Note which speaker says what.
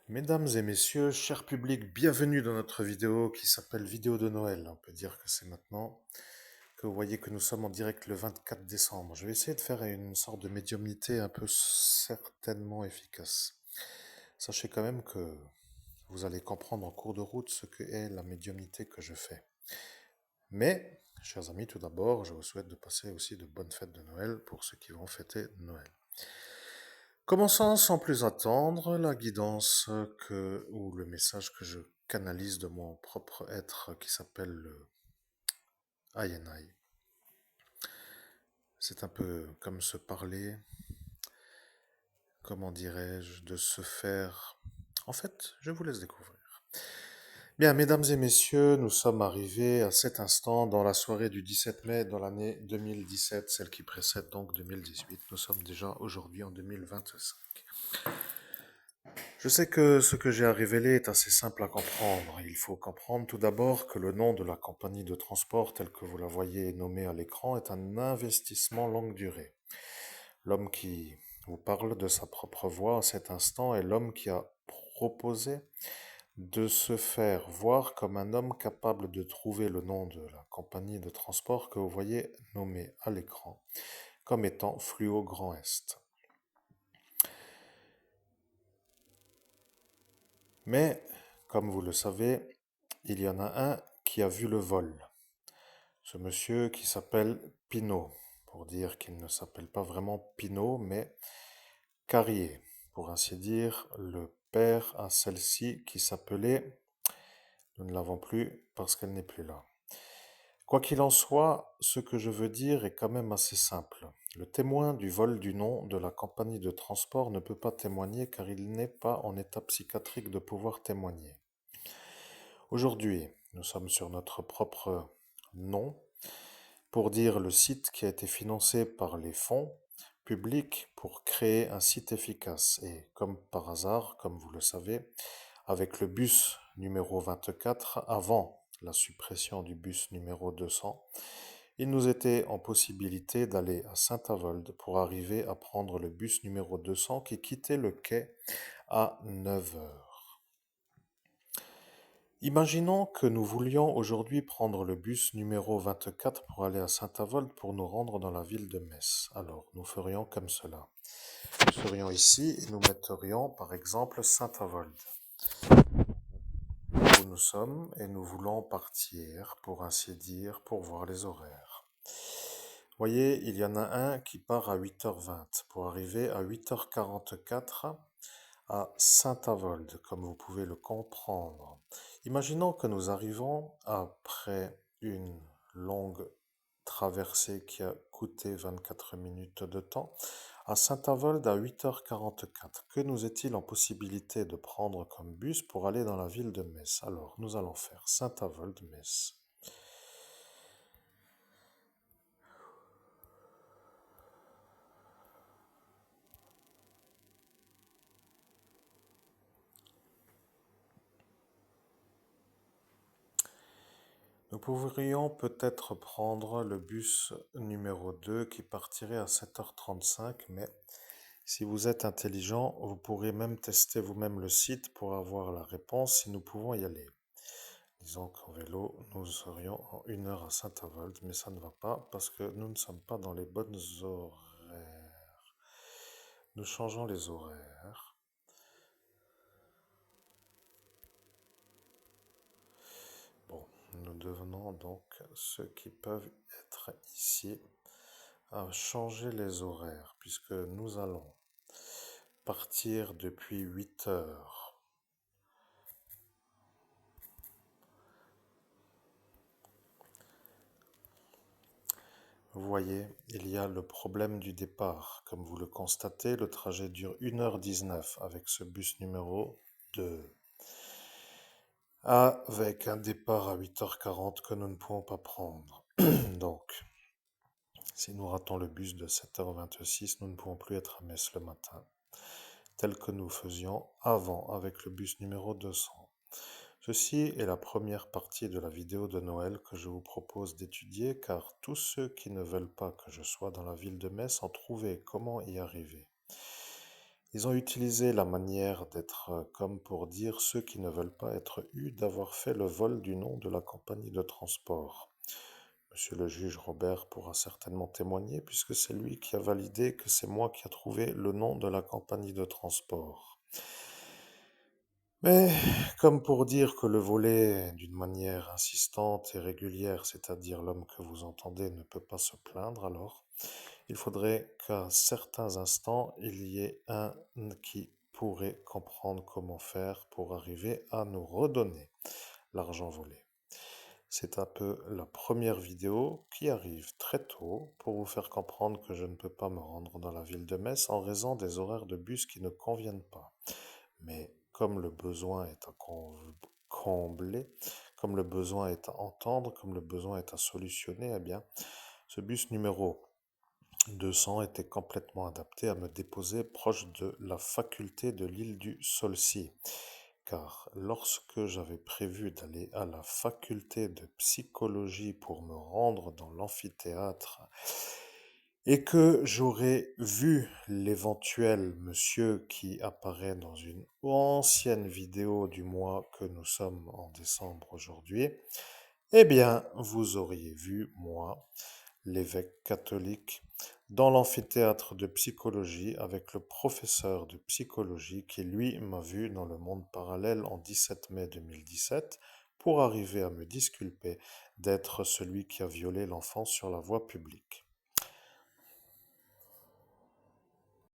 Speaker 1: Mesdames et messieurs, cher public, bienvenue dans notre vidéo qui s'appelle Vidéo de Noël. On peut dire que c'est maintenant que vous voyez que nous sommes en direct le 24 décembre. Je vais essayer de faire une sorte de médiumnité un peu certainement efficace. Sachez quand même que vous allez comprendre en cours de route ce que est la médiumnité que je fais. Mais, chers amis, tout d'abord, je vous souhaite de passer aussi de bonnes fêtes de Noël pour ceux qui vont fêter Noël. Commençons sans plus attendre la guidance ou le message que je canalise de mon propre être qui s'appelle le INI. C'est un peu comme se parler, comment dirais-je, de se faire... En fait, je vous laisse découvrir. Bien, mesdames et messieurs, nous sommes arrivés à cet instant dans la soirée du 17 mai dans l'année 2017, celle qui précède donc 2018. Nous sommes déjà aujourd'hui en 2025. Je sais que ce que j'ai à révéler est assez simple à comprendre. Il faut comprendre tout d'abord que le nom de la compagnie de transport, tel que vous la voyez nommée à l'écran, est un investissement longue durée. L'homme qui vous parle de sa propre voix à cet instant est l'homme qui a proposé de se faire voir comme un homme capable de trouver le nom de la compagnie de transport que vous voyez nommée à l'écran comme étant Fluo Grand Est. Mais, comme vous le savez, il y en a un qui a vu le vol. Ce monsieur qui s'appelle Pinault, pour dire qu'il ne s'appelle pas vraiment Pinault, mais Carrier, pour ainsi dire, le père à celle-ci qui s'appelait, nous ne l'avons plus parce qu'elle n'est plus là. Quoi qu'il en soit, ce que je veux dire est quand même assez simple. Le témoin du vol du nom de la compagnie de transport ne peut pas témoigner car il n'est pas en état psychiatrique de pouvoir témoigner. Aujourd'hui, nous sommes sur notre propre nom pour dire le site qui a été financé par les fonds publics pour créer un site efficace. Et comme par hasard, comme vous le savez, avec le bus numéro 24, avant la suppression du bus numéro 200, il nous était en possibilité d'aller à Saint-Avold pour arriver à prendre le bus numéro 200 qui quittait le quai à 9 heures. Imaginons que nous voulions aujourd'hui prendre le bus numéro 24 pour aller à Saint-Avold pour nous rendre dans la ville de Metz. Alors, nous ferions comme cela. Nous serions ici et nous metterions par exemple Saint-Avold, où nous sommes et nous voulons partir, pour ainsi dire, pour voir les horaires. Voyez, il y en a un qui part à 8h20 pour arriver à 8h44 à Saint-Avold, comme vous pouvez le comprendre. Imaginons que nous arrivons après une longue traversée qui a coûté 24 minutes de temps à Saint-Avold à 8h44. Que nous est-il en possibilité de prendre comme bus pour aller dans la ville de Metz? Alors, nous allons faire Saint-Avold-Metz. Nous pourrions peut-être prendre le bus numéro 2 qui partirait à 7h35, mais si vous êtes intelligent, vous pourrez même tester vous-même le site pour avoir la réponse si nous pouvons y aller. Disons qu'en vélo, nous serions en 1 heure à Saint-Avold, mais ça ne va pas parce que nous ne sommes pas dans les bonnes horaires. Nous changeons les horaires. Bon, nous devenons donc ceux qui peuvent être ici à changer les horaires, puisque nous allons partir depuis 8 heures. Vous voyez, il y a le problème du départ. Comme vous le constatez, le trajet dure 1h19 avec ce bus numéro 2. Avec un départ à 8h40 que nous ne pouvons pas prendre. Donc, si nous ratons le bus de 7h26, nous ne pouvons plus être à Metz le matin, tel que nous faisions avant avec le bus numéro 200. Ceci est la première partie de la vidéo de Noël que je vous propose d'étudier car tous ceux qui ne veulent pas que je sois dans la ville de Metz ont trouvé comment y arriver. Ils ont utilisé la manière d'être comme pour dire ceux qui ne veulent pas être eus d'avoir fait le vol du nom de la compagnie de transport. Monsieur le juge Robert pourra certainement témoigner puisque c'est lui qui a validé que c'est moi qui a trouvé le nom de la compagnie de transport. Mais comme pour dire que le volet, d'une manière insistante et régulière, c'est-à-dire l'homme que vous entendez, ne peut pas se plaindre, alors il faudrait qu'à certains instants, il y ait un qui pourrait comprendre comment faire pour arriver à nous redonner l'argent volé. C'est un peu la première vidéo qui arrive très tôt pour vous faire comprendre que je ne peux pas me rendre dans la ville de Metz en raison des horaires de bus qui ne conviennent pas. Mais comme le besoin est à combler, comme le besoin est à entendre, comme le besoin est à solutionner, eh bien, ce bus numéro 200 était complètement adapté à me déposer proche de la faculté de l'île du Saulcy. Car lorsque j'avais prévu d'aller à la faculté de psychologie pour me rendre dans l'amphithéâtre et que j'aurais vu l'éventuel monsieur qui apparaît dans une ancienne vidéo du mois que nous sommes en décembre aujourd'hui, eh bien, vous auriez vu, moi, l'évêque catholique, dans l'amphithéâtre de psychologie avec le professeur de psychologie qui, lui, m'a vu dans le monde parallèle en 17 mai 2017 pour arriver à me disculper d'être celui qui a violé l'enfant sur la voie publique.